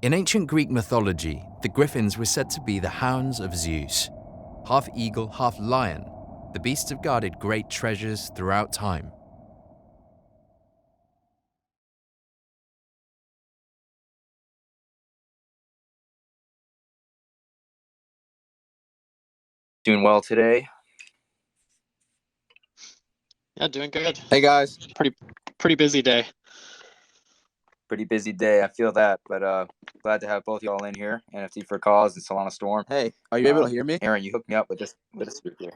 In ancient Greek mythology, the griffins were said to be the hounds of Zeus. Half eagle, half lion, the beasts have guarded great treasures throughout time. Doing well today. Yeah, doing good. Hey guys. Pretty busy day. Pretty busy day. I feel that, but glad to have both y'all in here. NFT for Cause and Solana Storm. Hey, are you able to hear me? Aaron, you hooked me up with this speaker.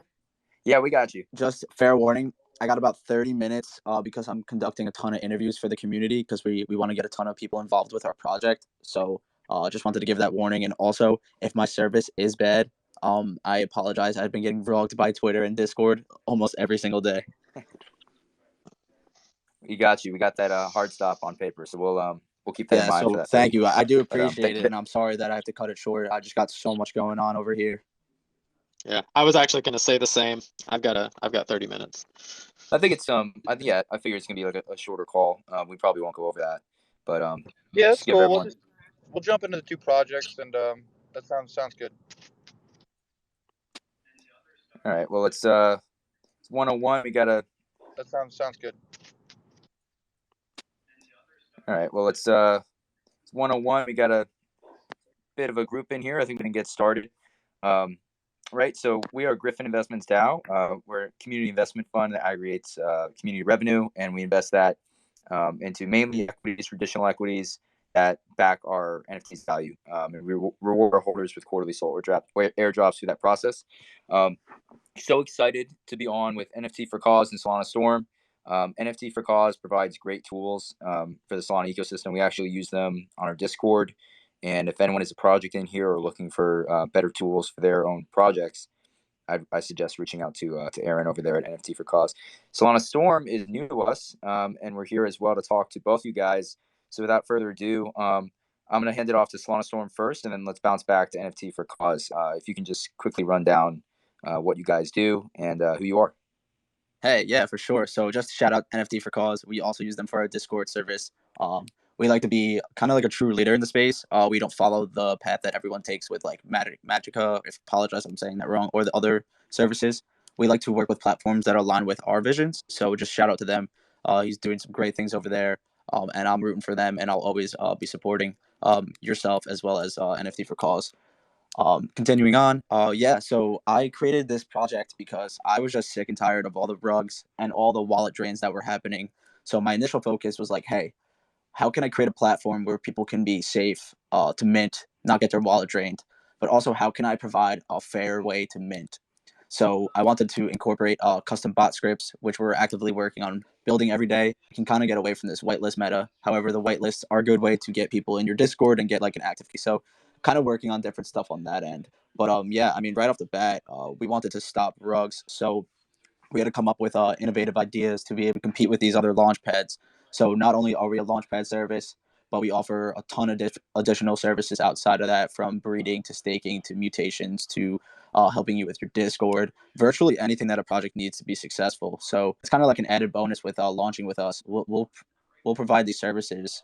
Yeah, we got you. Just fair warning, I got about 30 minutes because I'm conducting a ton of interviews for the community because we want to get a ton of people involved with our project. So just wanted to give that warning. And also, if my service is bad, I apologize. I've been getting vlogged by Twitter and Discord almost every single day. We got you. We got that hard stop on paper, so we'll keep that in mind for that. Thank you. I do appreciate it, and I'm sorry that I have to cut it short. I just got so much going on over here. Yeah, I was actually going to say the same. I've got 30 minutes. I think it's I figure it's gonna be like a shorter call. We probably won't go over that, but yeah, that's cool. We'll jump into the two projects, and that sounds good. All right. Well, it's 101. We gotta. That sounds good. All right. Well, it's 101. We got a bit of a group in here. I think we can get started. Right. So we are Griffin Investments DAO. We're a community investment fund that aggregates community revenue, and we invest that into mainly equities, traditional equities that back our NFTs value. And we reward our holders with quarterly solar airdrops through that process. So excited to be on with NFT for Cause and Solana Storm. NFT for Cause provides great tools for the Solana ecosystem. We actually use them on our Discord. And if anyone has a project in here or looking for better tools for their own projects, I suggest reaching out to Aaron over there at NFT for Cause. Solana Storm is new to us, and we're here as well to talk to both you guys. So without further ado, I'm going to hand it off to Solana Storm first, and then let's bounce back to NFT for Cause. If you can just quickly run down what you guys do and who you are. Hey, yeah, for sure. So just shout out NFT for Cause. We also use them for our Discord service. We like to be kind of like a true leader in the space. We don't follow the path that everyone takes with like Magica, if apologize if I'm saying that wrong, or the other services. We like to work with platforms that align with our visions. So just shout out to them. He's doing some great things over there, and I'm rooting for them, and I'll always be supporting yourself as well as NFT for Cause. Continuing on, so I created this project because I was just sick and tired of all the rugs and all the wallet drains that were happening. So my initial focus was like, hey, how can I create a platform where people can be safe to mint, not get their wallet drained, but also how can I provide a fair way to mint? So I wanted to incorporate custom bot scripts, which we're actively working on building every day. You can kind of get away from this whitelist meta. However, the whitelists are a good way to get people in your Discord and get like an active key. So kind of working on different stuff on that end. But right off the bat, we wanted to stop rugs. So we had to come up with innovative ideas to be able to compete with these other launch pads. So not only are we a launchpad service, but we offer a ton of additional services outside of that, from breeding to staking to mutations to helping you with your Discord, virtually anything that a project needs to be successful. So it's kind of like an added bonus with launching with us. We'll provide these services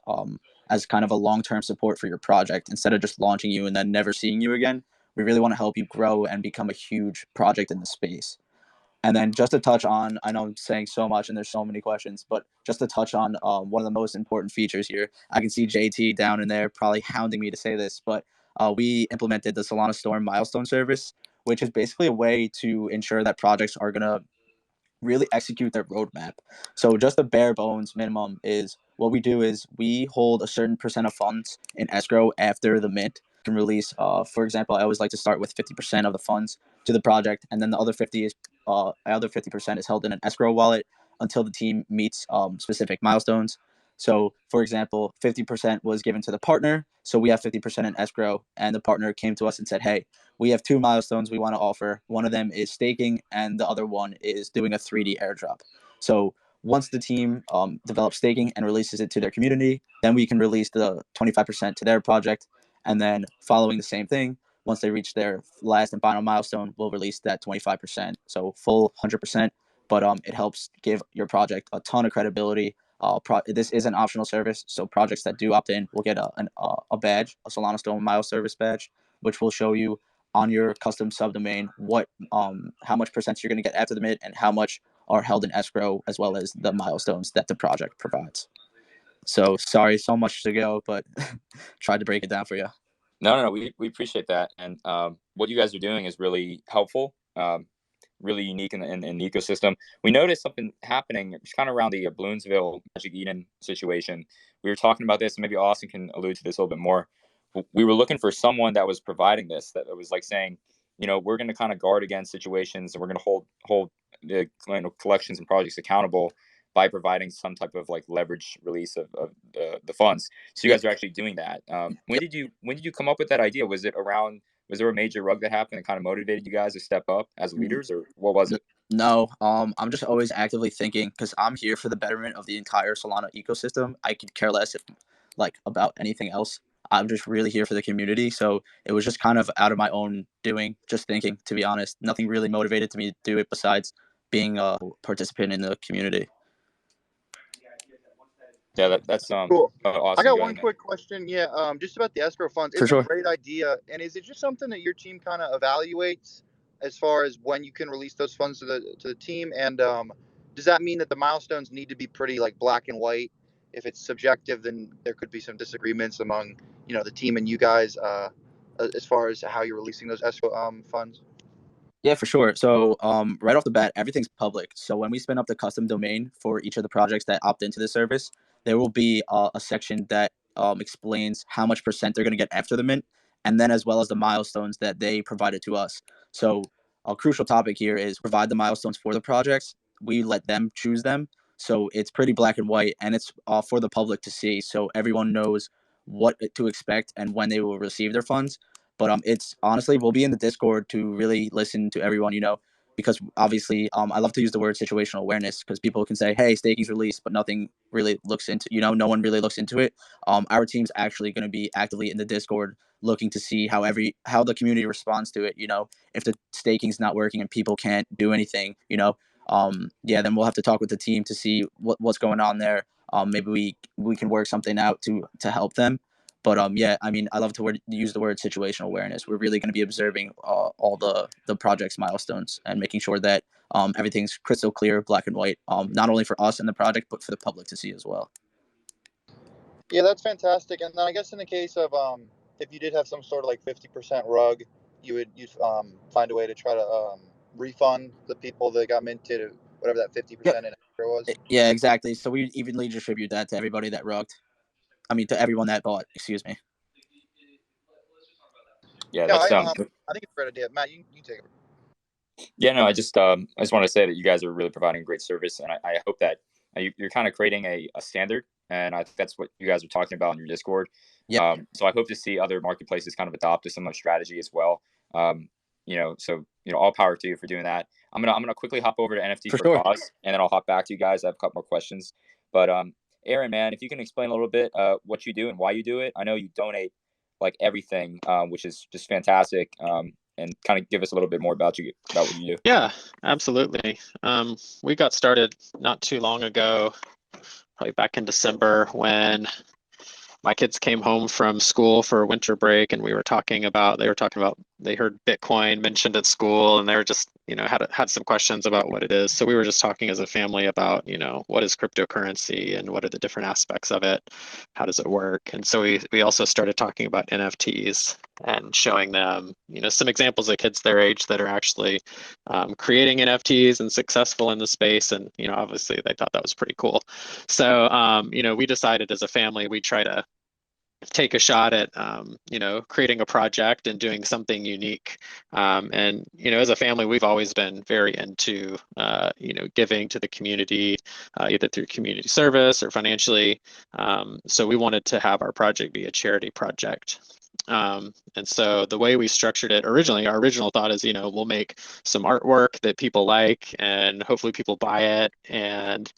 as kind of a long-term support for your project instead of just launching you and then never seeing you again. We really want to help you grow and become a huge project in the space. And then just to touch on, I know I'm saying so much and there's so many questions, but just to touch on one of the most important features here. I can see JT down in there probably hounding me to say this, but we implemented the Solana Storm milestone service, which is basically a way to ensure that projects are going to really execute their roadmap. So just the bare bones minimum is what we do is we hold a certain percent of funds in escrow after the mint can release. For example, I always like to start with 50% of the funds to the project, and then the other 50% is held in an escrow wallet until the team meets specific milestones. So, for example, 50% was given to the partner, so we have 50% in escrow, and the partner came to us and said, hey, we have two milestones we want to offer. One of them is staking, and the other one is doing a 3D airdrop. So once the team develops staking and releases it to their community, then we can release the 25% to their project, and then following the same thing, once they reach their last and final milestone, we'll release that 25%, so full 100%, but it helps give your project a ton of credibility, This is an optional service, so projects that do opt in will get a badge, a Solana Storm Mile Service badge, which will show you on your custom subdomain what how much percent you're going to get after the mint and how much are held in escrow, as well as the milestones that the project provides. So sorry, so much to go, but tried to break it down for you. No, we appreciate that. And what you guys are doing is really helpful, really unique in the ecosystem. We noticed something happening just kind of around the Balloonsville Magic Eden situation. We were talking about this, and maybe Austin can allude to this a little bit more. We were looking for someone that was providing this, that was like saying, we're going to kind of guard against situations, and we're going to hold the collections and projects accountable by providing some type of like leverage release of the funds. So you guys are actually doing that. When did you come up with that idea? Was there a major rug that happened that kind of motivated you guys to step up as leaders, or what was it? No, I'm just always actively thinking, because I'm here for the betterment of the entire Solana ecosystem. I could care less about anything else. I'm just really here for the community. So it was just kind of out of my own doing, just thinking, to be honest. Nothing really motivated me to do it besides being a participant in the community. Yeah, that's Cool. awesome. I got one quick question. Yeah, just about the escrow funds. It's For sure. a great idea. And is it just something that your team kind of evaluates as far as when you can release those funds to the team? And does that mean that the milestones need to be pretty like black and white? If it's subjective, then there could be some disagreements among the team and you guys as far as how you're releasing those escrow funds. Yeah, for sure. So right off the bat, everything's public. So when we spin up the custom domain for each of the projects that opt into the service, there will be a section that explains how much percent they're going to get after the mint, and then as well as the milestones that they provided to us. So a crucial topic here is provide the milestones for the projects. We let them choose them. So it's pretty black and white, and it's for the public to see. So everyone knows what to expect and when they will receive their funds. But it's honestly, we'll be in the Discord to really listen to everyone, because obviously I love to use the word situational awareness, because people can say, hey, staking's released, but nothing really looks into, no one really looks into it. Our team's actually going to be actively in the Discord looking to see how the community responds to it. If the staking's not working and people can't do anything, then we'll have to talk with the team to see what's going on there. Maybe we can work something out to help them. But I love to use the word situational awareness. We're really going to be observing all the project's milestones and making sure that everything's crystal clear, black and white, not only for us and the project, but for the public to see as well. Yeah, that's fantastic. And then I guess in the case of if you did have some sort of like 50% rug, you'd find a way to try to refund the people that got minted, whatever that 50% in escrow was. Yeah, exactly. So we evenly distribute that to everybody that rugged. To everyone that bought. Excuse me. Yeah, that's I think it's a great idea. Matt, you take it. Yeah, no, I just want to say that you guys are really providing a great service, and I hope that you're kind of creating a standard, and I think that's what you guys are talking about in your Discord. Yeah. So I hope to see other marketplaces kind of adopt a similar strategy as well. All power to you for doing that. I'm gonna quickly hop over to NFT for sure. Cause, and then I'll hop back to you guys. I have a couple more questions, but Aaron, man, if you can explain a little bit what you do and why you do it. I know you donate like everything, which is just fantastic. And kind of give us a little bit more about what you do. Yeah, absolutely. We got started not too long ago, probably back in December, when my kids came home from school for winter break, and they were talking about, they heard Bitcoin mentioned at school, and they were just, had some questions about what it is. So we were just talking as a family about, what is cryptocurrency and what are the different aspects of it? How does it work? And so we also started talking about NFTs and showing them, some examples of kids their age that are actually creating NFTs and successful in the space. And, obviously they thought that was pretty cool. So, we decided as a family, we try to take a shot at creating a project and doing something unique, and as a family we've always been very into giving to the community, either through community service or financially, so we wanted to have our project be a charity project. And so the way we structured it originally, our original thought is, we'll make some artwork that people like, and hopefully people buy it, and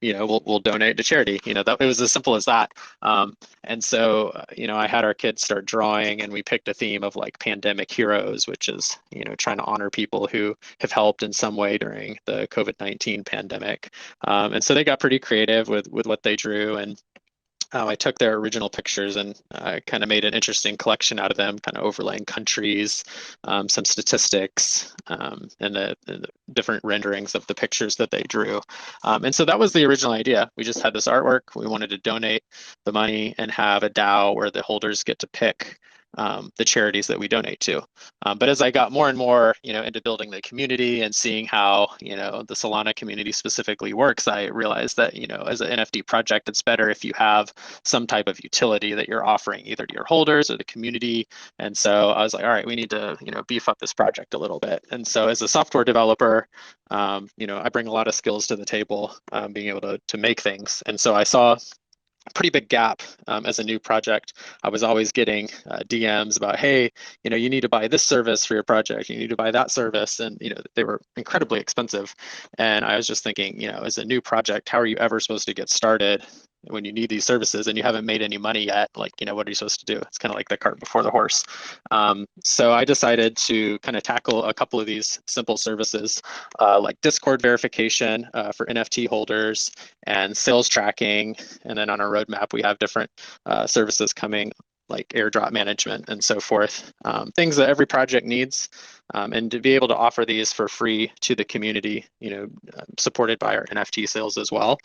we'll donate to charity. That it was as simple as that. And so, I had our kids start drawing, and we picked a theme of like pandemic heroes, which is, trying to honor people who have helped in some way during the COVID-19 pandemic. And so they got pretty creative with what they drew, and I took their original pictures and kind of made an interesting collection out of them, kind of overlaying countries, some statistics, and the different renderings of the pictures that they drew. And so that was the original idea. We just had this artwork. We wanted to donate the money and have a DAO where the holders get to pick the charities that we donate to. But as I got more and more, into building the community and seeing how, the Solana community specifically works, I realized that, as an NFT project, it's better if you have some type of utility that you're offering either to your holders or the community. And so I was like, all right, we need to, beef up this project a little bit. And so as a software developer, I bring a lot of skills to the table, being able to make things. And so I saw pretty big gap as a new project. I was always getting DMs about, hey, you need to buy this service for your project. You need to buy that service. And, they were incredibly expensive. And I was just thinking, as a new project, how are you ever supposed to get started when you need these services and you haven't made any money yet? Like, what are you supposed to do? It's kind of like the cart before the horse. So I decided to kind of tackle a couple of these simple services, like Discord verification for NFT holders and sales tracking. And then on our roadmap, we have different services coming, like airdrop management and so forth, things that every project needs. And to be able to offer these for free to the community, supported by our NFT sales as well.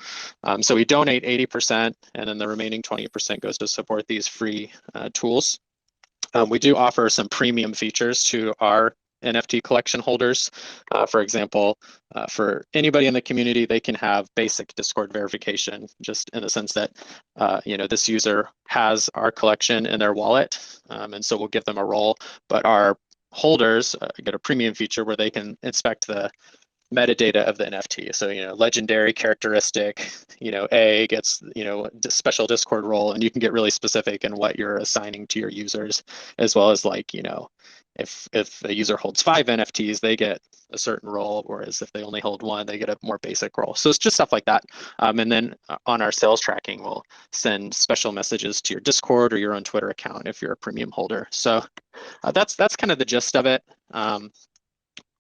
So we donate 80%, and then the remaining 20% goes to support these free tools. We do offer some premium features to our NFT collection holders. For example, for anybody in the community, they can have basic Discord verification, just in the sense that, this user has our collection in their wallet, and so we'll give them a role. But our holders get a premium feature where they can inspect the metadata of the NFT. So, legendary characteristic, A gets, special Discord role, and you can get really specific in what you're assigning to your users, as well as like, if a user holds 5 NFTs, they get a certain role, whereas if they only hold 1, they get a more basic role. So it's just stuff like that. And then on our sales tracking, we'll send special messages to your Discord or your own Twitter account if you're a premium holder. So that's kind of the gist of it.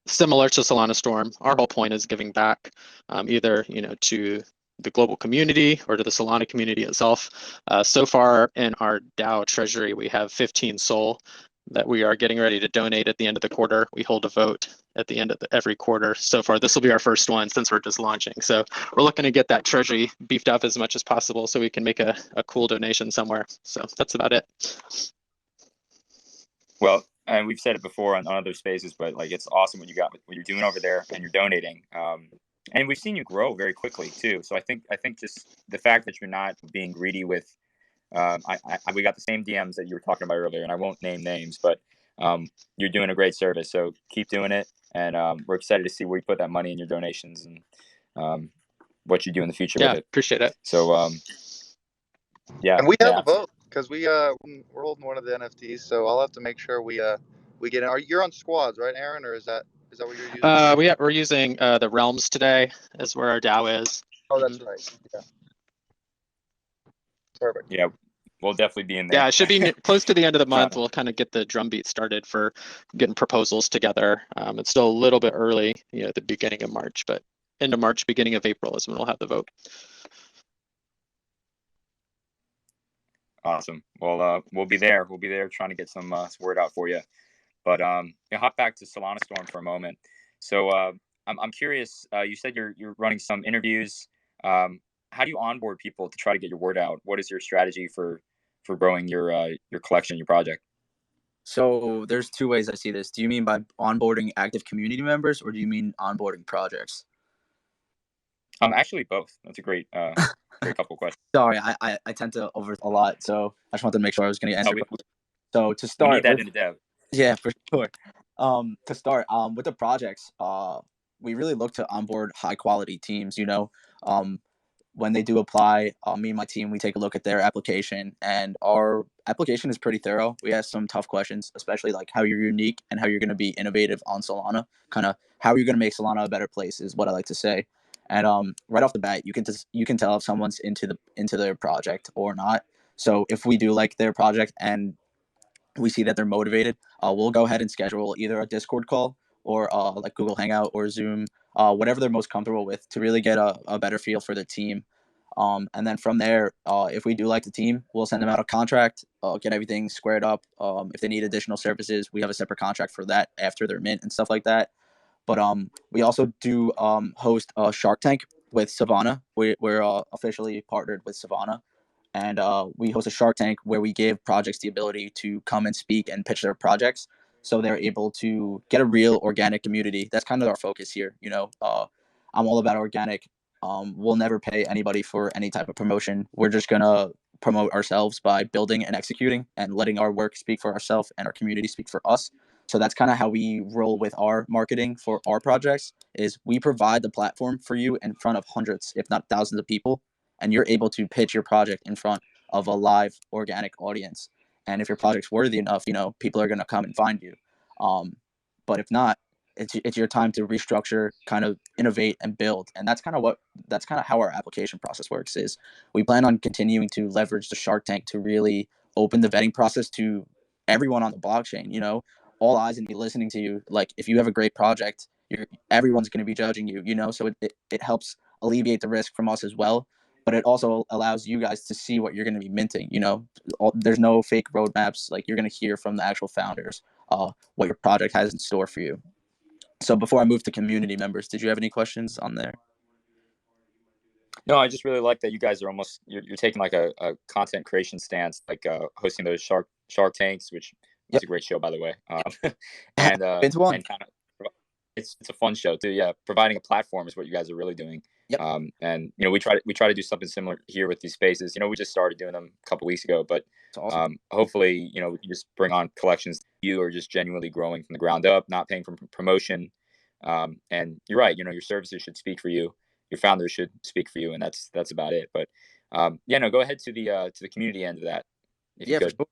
Similar to Solana Storm, our whole point is giving back, either to the global community or to the Solana community itself. So far in our DAO treasury, we have 15 SOL that we are getting ready to donate at the end of the quarter. We hold a vote at the end of every quarter. So far, this will be our first one since we're just launching. So we're looking to get that treasury beefed up as much as possible so we can make a cool donation somewhere. So that's about it. Well, and we've said it before on other spaces, but like it's awesome what you're doing over there, and you're donating. And we've seen you grow very quickly too. So I think just the fact that you're not being greedy with, we got the same DMs that you were talking about earlier, and I won't name names, but you're doing a great service. So keep doing it, and we're excited to see where you put that money in your donations and what you do in the future with it. Appreciate it. So yeah, and we have a vote because we're holding one of the NFTs, so I'll have to make sure we get in. You're on squads, right, Aaron, or is that what you're using? We're using the Realms today is where our DAO is. Oh, that's right. Yeah. Perfect. Yeah, we'll definitely be in there. Yeah, it should be close to the end of the month. We'll kind of get the drumbeat started for getting proposals together. It's still a little bit early, at the beginning of March, but end of March, beginning of April is when we'll have the vote. Awesome. Well, we'll be there. We'll be there trying to get some word out for you. But hop back to Solana Storm for a moment. So I'm curious. You said you're running some interviews. How do you onboard people to try to get your word out? What is your strategy for growing your collection, your project? So there's 2 ways I see this. Do you mean by onboarding active community members, or do you mean onboarding projects? Actually both. That's a great couple questions. Sorry, I tend to over a lot, so I just wanted to make sure I was going to answer. So to start, we need that in a dev. Yeah, for sure. To start, with the projects, we really look to onboard high quality teams. when they do apply, me and my team, we take a look at their application, and our application is pretty thorough. We ask some tough questions, especially like how you're unique and how you're going to be innovative on Solana. Kind of how you're going to make Solana a better place is what I like to say. And right off the bat, you can tell if someone's into their project or not. So if we do like their project and we see that they're motivated, we'll go ahead and schedule either a Discord call or like Google Hangout or Zoom, whatever they're most comfortable with, to really get a better feel for the team. And then from there, if we do like the team, we'll send them out a contract, get everything squared up. If they need additional services, we have a separate contract for that after their mint and stuff like that. But we also do host a Shark Tank with Savannah. We're officially partnered with Savannah, and we host a Shark Tank where we give projects the ability to come and speak and pitch their projects, so they're able to get a real organic community. That's kind of our focus here. I'm all about organic. We'll never pay anybody for any type of promotion. We're just gonna promote ourselves by building and executing and letting our work speak for ourselves and our community speak for us. So that's kind of how we roll with our marketing for our projects. Is we provide the platform for you in front of hundreds, if not thousands of people, and you're able to pitch your project in front of a live organic audience. And if your project's worthy enough, people are going to come and find you. But if not, it's your time to restructure, kind of innovate and build. And that's kind of how our application process works. Is we plan on continuing to leverage the Shark Tank to really open the vetting process to everyone on the blockchain. All eyes going to be listening to you. Like, if you have a great project, everyone's going to be judging you. So it helps alleviate the risk from us as well. But it also allows you guys to see what you're going to be minting. There's no fake roadmaps. Like, you're going to hear from the actual founders what your project has in store for you. So before I move to community members, did you have any questions on there? No, I just really like that you guys are almost you're taking like a content creation stance, like hosting those Shark Tanks, which is a great show, by the way. And Been to one. And kind of it's a fun show too. Yeah, providing a platform is what you guys are really doing. Yep. And we try to do something similar here with these spaces. We just started doing them a couple weeks ago, but awesome. Hopefully we can just bring on collections. You are just genuinely growing from the ground up, not paying for promotion. And you're right. Your services should speak for you. Your founders should speak for you, and that's about it. But go ahead to the community end of that. If you could. For sure.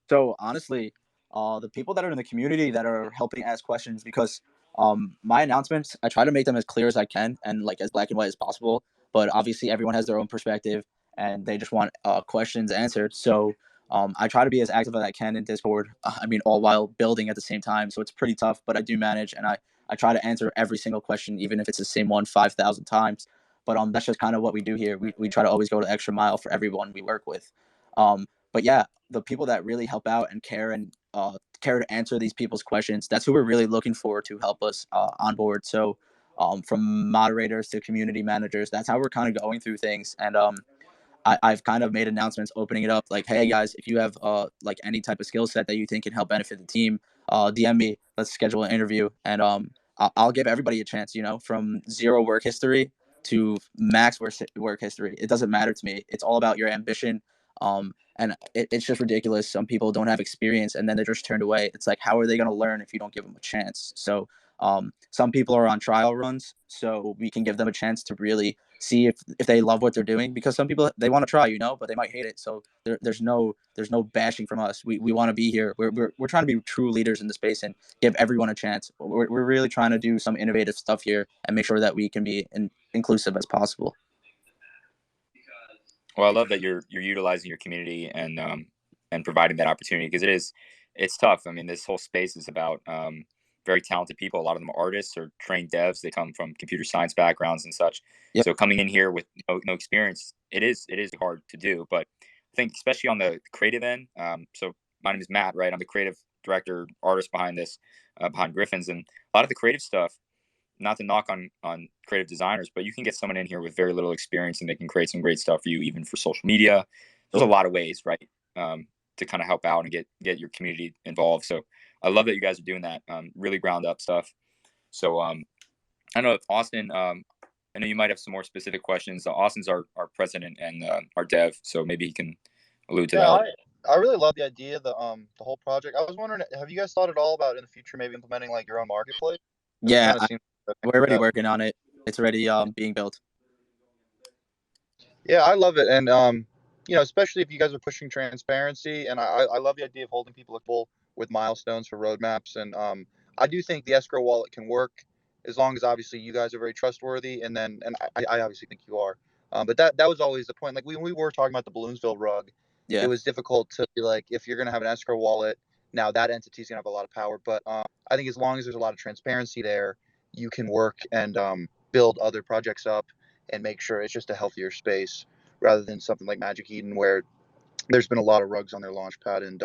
So honestly, the people that are in the community that are helping ask questions, because my announcements, I try to make them as clear as I can and like as black and white as possible. But obviously, everyone has their own perspective, and they just want questions answered. So I try to be as active as I can in Discord. All while building at the same time. So it's pretty tough, but I do manage, and I try to answer every single question, even if it's the same one 5,000 times. But that's just kind of what we do here. We try to always go the extra mile for everyone we work with. But yeah, the people that really help out and care to answer these people's questions, that's who we're really looking for to help us on board. So from moderators to community managers, that's how we're kind of going through things. And I've kind of made announcements opening it up, like, hey guys, if you have like any type of skill set that you think can help benefit the team, DM me. Let's schedule an interview, and I'll give everybody a chance. From zero work history to max work history. It doesn't matter to me. It's all about your ambition. And it's just ridiculous. Some people don't have experience, and then they're just turned away. It's like, how are they going to learn if you don't give them a chance? So some people are on trial runs, so we can give them a chance to really see if they love what they're doing, because some people, they want to try, but they might hate it. So there's no bashing from us. We want to be here. We're trying to be true leaders in the space and give everyone a chance. We're really trying to do some innovative stuff here and make sure that we can be inclusive as possible. Well, I love that you're utilizing your community and providing that opportunity, because it's tough. This whole space is about very talented people. A lot of them are artists or trained devs. They come from computer science backgrounds and such. Yep. So coming in here with no experience, it is hard to do. But I think especially on the creative end. So my name is Matt, right? I'm the creative director, artist behind this, behind Griffin's, and a lot of the creative stuff. Not to knock on creative designers, but you can get someone in here with very little experience, and they can create some great stuff for you, even for social media. There's a lot of ways, right, to kind of help out and get your community involved. So I love that you guys are doing that, really ground up stuff. So I don't know if Austin, I know you might have some more specific questions. Austin's our president and our dev, so maybe he can allude to that. I really love the idea, the whole project. I was wondering, have you guys thought at all about in the future maybe implementing like your own marketplace? Yeah, we're already working on it. It's already being built. Yeah, I love it. And, especially if you guys are pushing transparency, and I love the idea of holding people accountable with milestones for roadmaps. And I do think the escrow wallet can work as long as obviously you guys are very trustworthy. And I obviously think you are. But that was always the point. Like when we were talking about the Balloonsville rug, it Yeah. was difficult to be like, if you're going to have an escrow wallet, now that entity's going to have a lot of power. But I think as long as there's a lot of transparency there, you can work and build other projects up and make sure it's just a healthier space rather than something like Magic Eden where there's been a lot of rugs on their launch pad and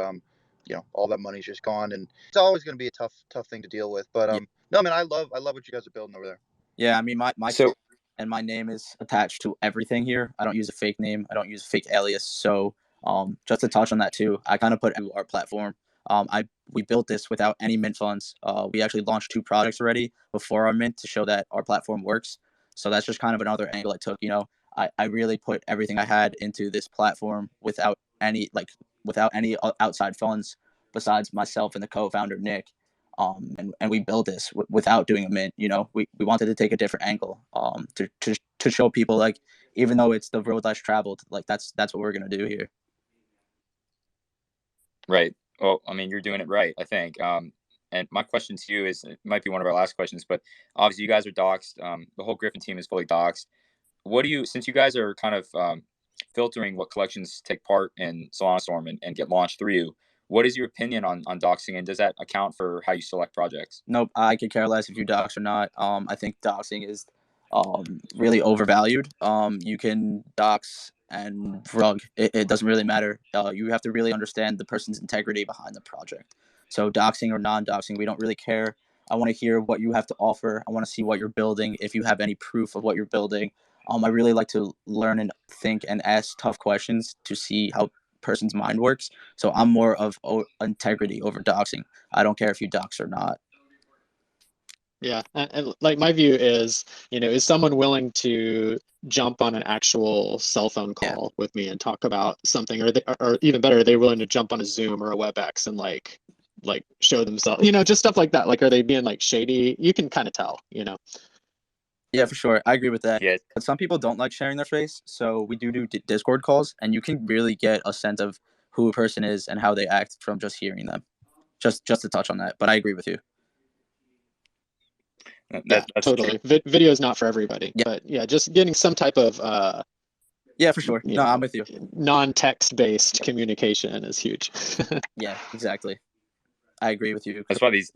all that money's just gone, and it's always going to be a tough thing to deal with. But Yeah. no, man, I love what you guys are building over there. Yeah, I mean, my So and my name is attached to everything here. I don't use a fake name. I don't use a fake alias. So, just to touch on that too, I kind of put our platform. We built this without any mint funds. We actually launched 2 projects already before our mint to show that our platform works. So that's just kind of another angle I took. I really put everything I had into this platform without any outside funds besides myself and the co-founder Nick. And we built this without doing a mint. We wanted to take a different angle, to show people, like, even though it's the road less traveled, like that's what we're gonna do here. right. Well, I mean, you're doing it right, I think. And my question to you is, it might be one of our last questions, but obviously you guys are doxxed. The whole Griffin team is fully doxxed. Since you guys are kind of filtering what collections take part in Solana Storm and get launched through you, what is your opinion on doxing, and does that account for how you select projects? Nope, I could care less if you dox or not. I think doxing is really overvalued. You can dox and rug. It doesn't really matter. You have to really understand the person's integrity behind the project. So doxing or non-doxing, we don't really care. I want to hear what you have to offer. I want to see what you're building. If you have any proof of what you're building, I really like to learn and think and ask tough questions to see how person's mind works. So I'm more of integrity over doxing. I don't care if you dox or not. Yeah, and like my view is, is someone willing to jump on an actual cell phone Yeah. call with me and talk about something, or even better, are they willing to jump on a Zoom or a WebEx and like show themselves, just stuff like that. Like, are they being like shady? You can kind of tell. Yeah, for sure. I agree with that. Yeah, But some people don't like sharing their face, so we do Discord calls, and you can really get a sense of who a person is and how they act from just hearing them. Just to touch on that, but I agree with you. Yeah, that's totally. Video is not for everybody, Yeah. but yeah, just getting some type of Yeah, for sure. No, I'm with you. non-text based communication is huge. Yeah, exactly. I agree with you. That's why these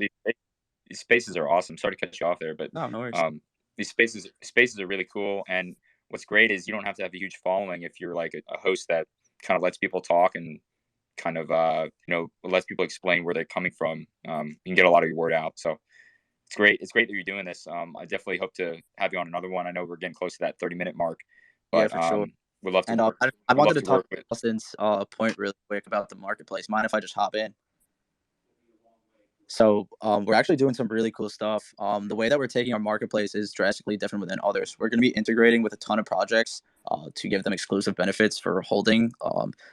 spaces are awesome. Sorry to cut you off there, but No worries. these spaces are really cool. And what's great is you don't have to have a huge following if you're like a host that kind of lets people talk and kind of lets people explain where they're coming from. You can get a lot of your word out. So it's great. It's great that you're doing this. I definitely hope to have you on another one. I know we're getting close to that 30-minute mark, Yeah, but for sure. we'd love to And work. I We'd wanted love to to work talk with. Austin's point really quick about the marketplace. Mind if I just hop in? So we're actually doing some really cool stuff. The way that we're taking our marketplace is drastically different than others. We're going to be integrating with a ton of projects to give them exclusive benefits for holding.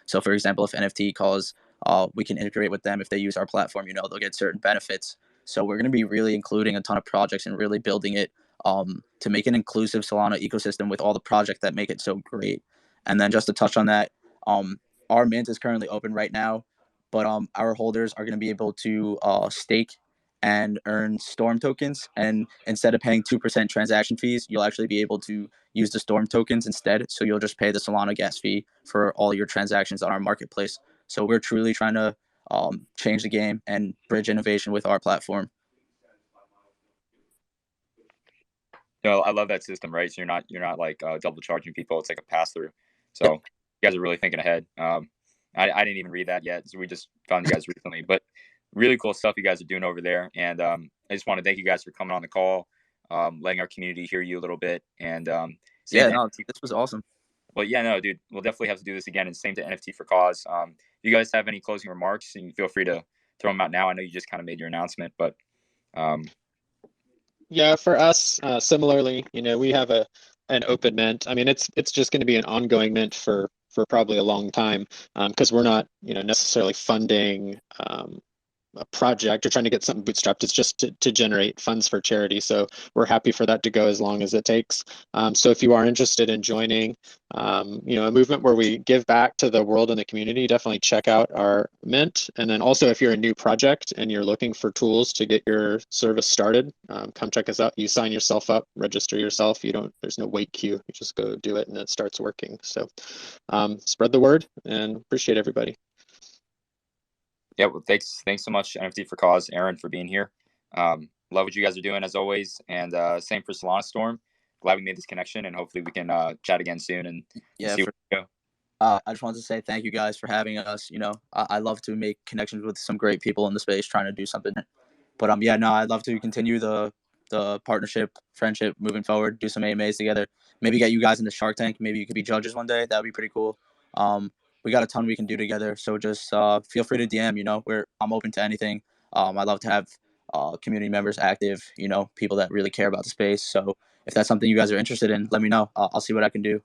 So, for example, if NFT calls, we can integrate with them. If they use our platform, they'll get certain benefits. So we're going to be really including a ton of projects and really building it to make an inclusive Solana ecosystem with all the projects that make it so great. And then just to touch on that, our mint is currently open right now, but our holders are going to be able to stake and earn Storm tokens. And instead of paying 2% transaction fees, you'll actually be able to use the Storm tokens instead. So you'll just pay the Solana gas fee for all your transactions on our marketplace. So we're truly trying to change the game and bridge innovation with our platform. I love that system, right? So you're not like double charging people. It's like a pass through. So you guys are really thinking ahead. I didn't even read that yet, so we just found you guys recently. But really cool stuff you guys are doing over there, and I just want to thank you guys for coming on the call, letting our community hear you a little bit, and this was awesome. Well, yeah, no, dude, we'll definitely have to do this again, and same to NFT for Cause. If you guys have any closing remarks, you can feel free to throw them out now. I know you just kind of made your announcement, but yeah, for us, similarly, we have an open mint. I mean, it's just going to be an ongoing mint for probably a long time, because we're not necessarily funding a project or trying to get something bootstrapped. It's just to generate funds for charity. So we're happy for that to go as long as it takes. So if you are interested in joining, a movement where we give back to the world and the community, definitely check out our Mint. And then also, if you're a new project and you're looking for tools to get your service started, come check us out. You sign yourself up, register yourself. There's no wait queue. You just go do it and it starts working. So spread the word and appreciate everybody. Yeah, well, thanks so much, NFT for Cause, Aaron, for being here. Love what you guys are doing as always, and same for Solana Storm. Glad we made this connection, and hopefully we can chat again soon and see where we go. I just wanted to say thank you guys for having us. I love to make connections with some great people in the space trying to do something. But I'd love to continue the partnership, friendship moving forward, do some AMAs together, maybe get you guys into Shark Tank. Maybe you could be judges one day. That would be pretty cool. We got a ton we can do together. So just feel free to DM, I'm open to anything. I love to have community members active, people that really care about the space. So if that's something you guys are interested in, let me know. I'll see what I can do.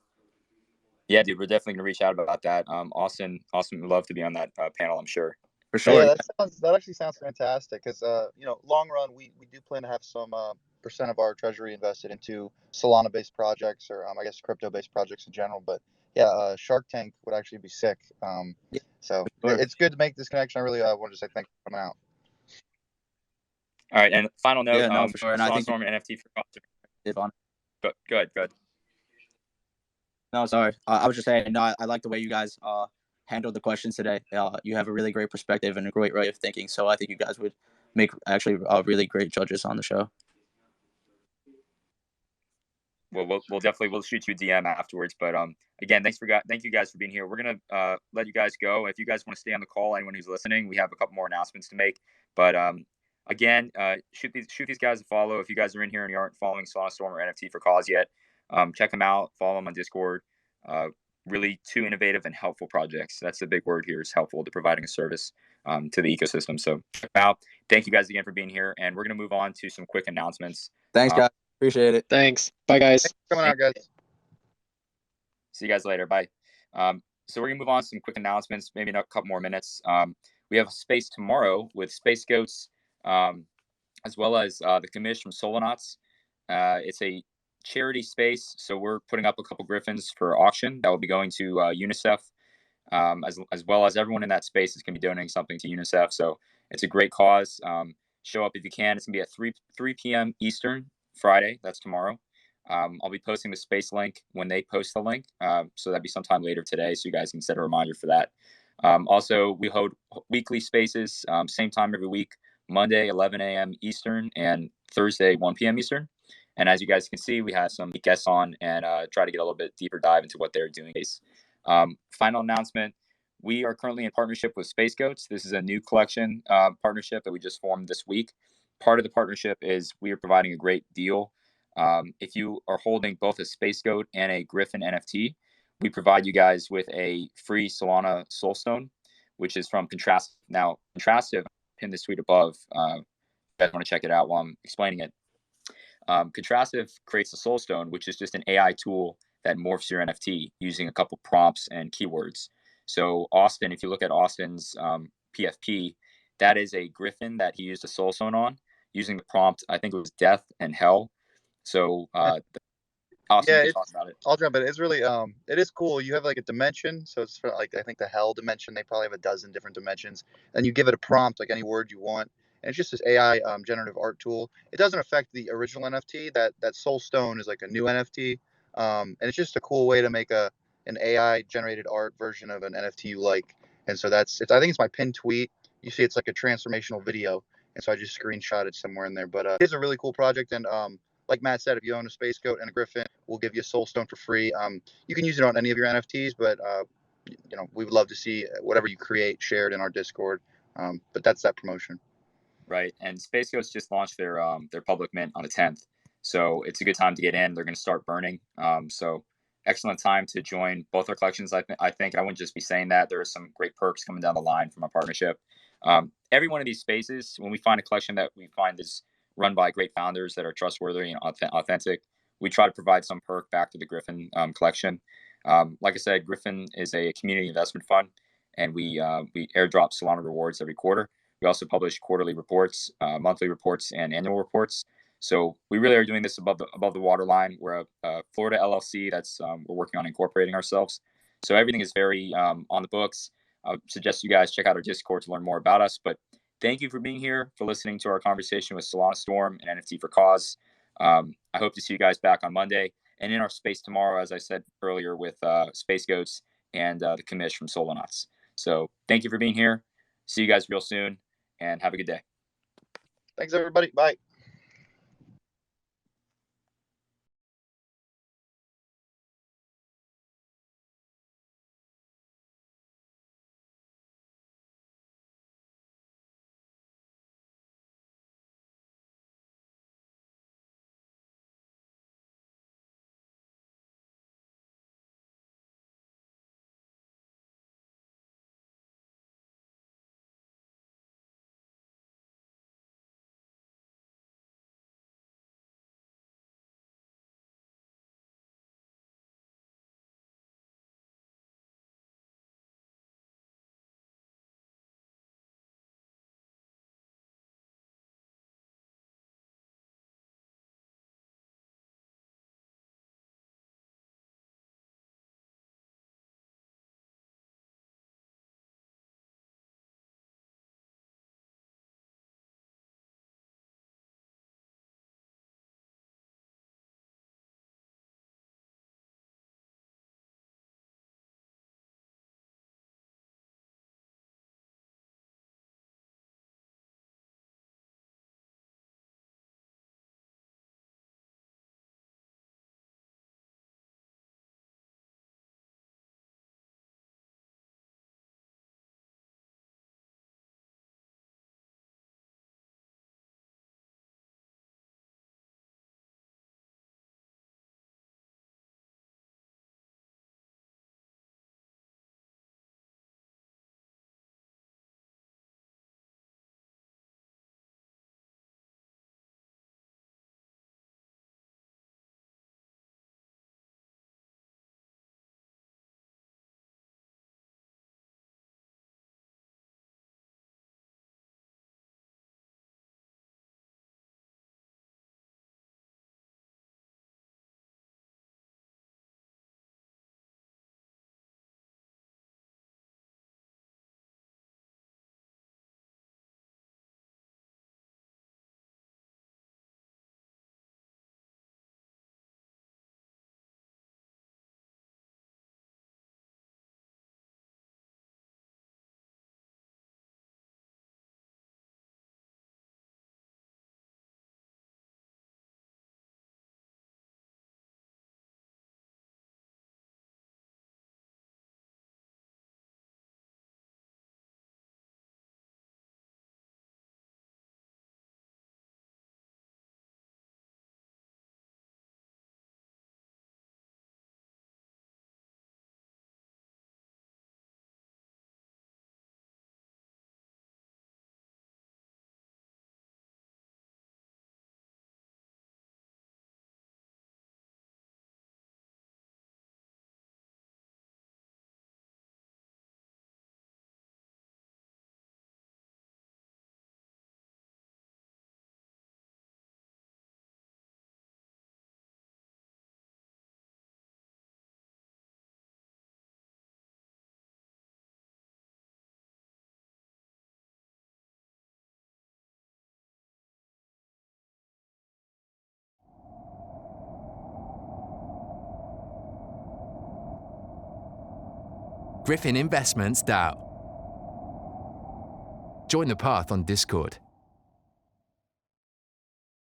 Yeah, dude, we're definitely gonna reach out about that. Austin would love to be on that panel, I'm sure. For sure. Yeah, that actually sounds fantastic because long run we do plan to have some percent of our treasury invested into Solana based projects or I guess crypto based projects in general. But yeah, Shark Tank would actually be sick. So sure. it's good to make this connection. I really wanted to say thank you for coming out. All right, and final note, Yeah, no, for sure. And I think Storm and NFT for Cause. Good. No, sorry. I was just saying, no, I like the way you guys handled the questions today. You have a really great perspective and a great way of thinking. So I think you guys would make actually really great judges on the show. Well, we'll shoot you a DM afterwards. But again, thank you guys for being here. We're gonna let you guys go. If you guys want to stay on the call, anyone who's listening, we have a couple more announcements to make. But again, shoot these guys a follow. If you guys are in here and you aren't following Solana Storm or NFT for Cause yet, check them out. Follow them on Discord. Really two innovative and helpful projects. That's the big word here, is helpful, to providing a service to the ecosystem. So check them out. Thank you guys again for being here. And we're going to move on to some quick announcements. Thanks, guys. Appreciate it. Thanks. Bye, guys. Thanks for coming out, guys. See you guys later. Bye. So we're going to move on to some quick announcements, maybe in a couple more minutes. We have a space tomorrow with Space Goats, as well as the commish from Solanauts. It's a charity space, so we're putting up a couple griffins for auction that will be going to UNICEF, as well as everyone in that space is going to be donating something to UNICEF. So it's a great cause. Show up if you can. It's going to be at 3 p.m. Eastern, Friday. That's tomorrow. I'll be posting the space link when they post the link, so that'd be sometime later today, so you guys can set a reminder for that. Also, we hold weekly spaces, same time every week, Monday 11 a.m. Eastern and Thursday 1 p.m. Eastern. And as you guys can see, we have some guests on and try to get a little bit deeper dive into what they're doing. Final announcement, we are currently in partnership with Space Goats. This is a new collection partnership that we just formed this week. Part of the partnership is we are providing a great deal. If you are holding both a Space Goat and a Griffin NFT, we provide you guys with a free Solana Soulstone, which is from Contrastive. Now, Contrastive, pin this tweet above. If you guys want to check it out while I'm explaining it. Contrastive creates a Soulstone, which is just an AI tool that morphs your NFT using a couple prompts and keywords. So Austin, if you look at Austin's PFP, that is a Griffin that he used a Soulstone on using the prompt. I think it was death and hell. So Austin, Yeah, talk about it. I'll jump in. It's really it is cool. You have like a dimension, so it's for like I think the hell dimension. They probably have a dozen different dimensions, and you give it a prompt like any word you want, and it's just this AI generative art tool. It doesn't affect the original NFT. That Soul Stone is like a new NFT, and it's just a cool way to make an AI generated art version of an NFT you like. And so I think it's my pinned tweet. You see, it's like a transformational video, and so I just screenshot it somewhere in there. But it's a really cool project, and like Matt said, if you own a Space Goat and a Griffin, we'll give you a Soulstone for free. You can use it on any of your NFTs, but we would love to see whatever you create shared in our Discord. But that's that promotion. Right, and Space Goats just launched their public mint on the 10th, so it's a good time to get in. They're going to start burning. So excellent time to join both our collections. I think I wouldn't just be saying that. There are some great perks coming down the line from our partnership. Every one of these spaces, when we find a collection that we find is run by great founders that are trustworthy and authentic, we try to provide some perk back to the Griffin collection. Like I said, Griffin is a community investment fund, and we airdrop Solana rewards every quarter. We also publish quarterly reports, monthly reports, and annual reports. So we really are doing this above the waterline. We're a Florida LLC that's we're working on incorporating ourselves. So everything is very on the books. I would suggest you guys check out our Discord to learn more about us. But thank you for being here, for listening to our conversation with Solana Storm and NFT for Cause. I hope to see you guys back on Monday and in our space tomorrow, as I said earlier, with Space Goats and the commish from Solanauts. So thank you for being here. See you guys real soon, and have a good day. Thanks, everybody. Bye. Griffin Investments DAO. Join the path on Discord.